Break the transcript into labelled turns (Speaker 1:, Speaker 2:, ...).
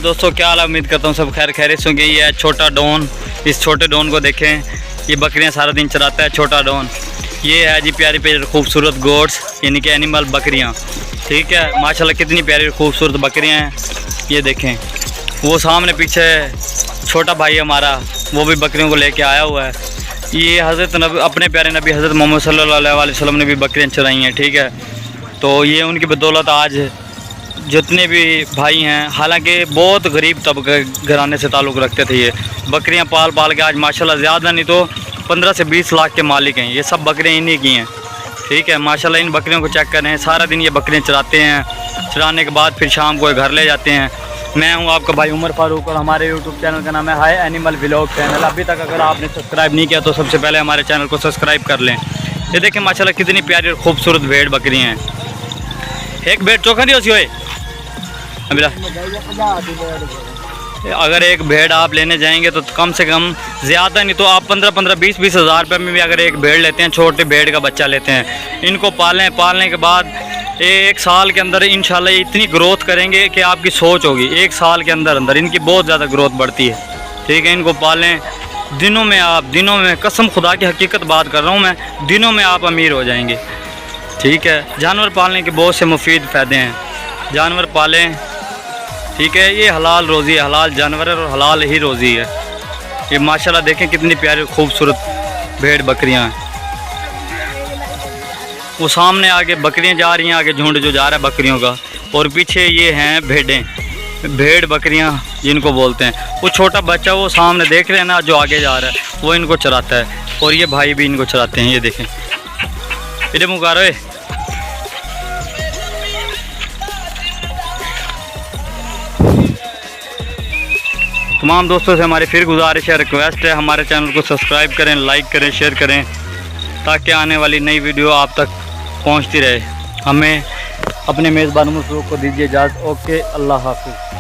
Speaker 1: दोस्तों, क्या हाल है? उम्मीद करता हूँ सब खैर खैरियत होंगे। ये है छोटा डॉन। इस छोटे डॉन को देखें, ये बकरियाँ सारा दिन चराता है छोटा डॉन। ये है जी प्यारी प्यारी खूबसूरत गोट्स, यानी कि एनिमल बकरियाँ। ठीक है, माशाल्लाह कितनी प्यारी खूबसूरत बकरियाँ हैं। ये देखें, वो सामने पीछे छोटा भाई हमारा, वो भी बकरियों को लेके आया हुआ है। ये हज़रत नबी, अपने प्यारे नबी हज़रत मोहम्मद सल्लल्लाहु अलैहि वसल्लम ने भी बकरियाँ चराई हैं। ठीक है, तो ये उनकी बदौलत आज जितने भी भाई हैं, हालांकि बहुत गरीब तबके घराने से ताल्लुक़ रखते थे, ये बकरियां पाल पाल के आज माशाल्लाह ज़्यादा नहीं तो 15 से 20 लाख के मालिक हैं। ये सब बकरियां इन्हीं की हैं। ठीक है, माशाल्लाह इन बकरियों को चेक करें, सारा दिन ये बकरियां चराते हैं। चराने के बाद फिर शाम को घर ले जाते हैं। मैं हूं आपका भाई उमर फारूक और हमारे यूट्यूब चैनल का नाम है हाय एनिमल व्लॉग चैनल। अभी तक अगर आपने सब्सक्राइब नहीं किया तो सबसे पहले हमारे चैनल को सब्सक्राइब कर लें। ये देखें माशाल्लाह कितनी प्यारी और खूबसूरत भेड़ बकरियाँ हैं। एक भेड़ चोखा दियो सी अगर एक भेड़ आप लेने जाएंगे तो कम से कम ज़्यादा नहीं तो आप 15-15, 20-20 हज़ार रुपये में भी अगर एक भेड़ लेते हैं, छोटे भेड़ का बच्चा लेते हैं, इनको पालने के बाद 1 साल के अंदर इंशाल्लाह ये इतनी ग्रोथ करेंगे कि आपकी सोच होगी। 1 साल के अंदर इनकी बहुत ज़्यादा ग्रोथ बढ़ती है। ठीक है, इनको पालें, दिनों में कसम खुदा की हकीकत बात कर रहा हूँ मैं, दिनों में आप अमीर हो जाएंगे। ठीक है, जानवर पालने के बहुत से मुफीद फ़ायदे हैं, जानवर पालें। ठीक है, ये हलाल रोज़ी है, हलाल जानवर है और हलाल ही रोज़ी है। ये माशाल्लाह देखें कितनी प्यारी खूबसूरत भेड़ बकरियां हैं। वो सामने आगे बकरियां जा रही हैं, आगे झुंड जो जा रहा है बकरियों का, और पीछे ये हैं भेड़ बकरियां जिनको बोलते हैं। वो छोटा बच्चा वो सामने देख रहे हैं ना, जो आगे जा रहा है वो इनको चराता है, और ये भाई भी इनको चराते हैं। ये देखें, इधर मुकारो। तमाम दोस्तों से हमारी फिर गुजारिश है, रिक्वेस्ट है, हमारे चैनल को सब्सक्राइब करें, लाइक करें, शेयर करें, ताकि आने वाली नई वीडियो आप तक पहुंचती रहे। हमें अपने मेज़बान उमर फारूक को दीजिए इजाज़त। ओके, अल्लाह हाफ़िज़।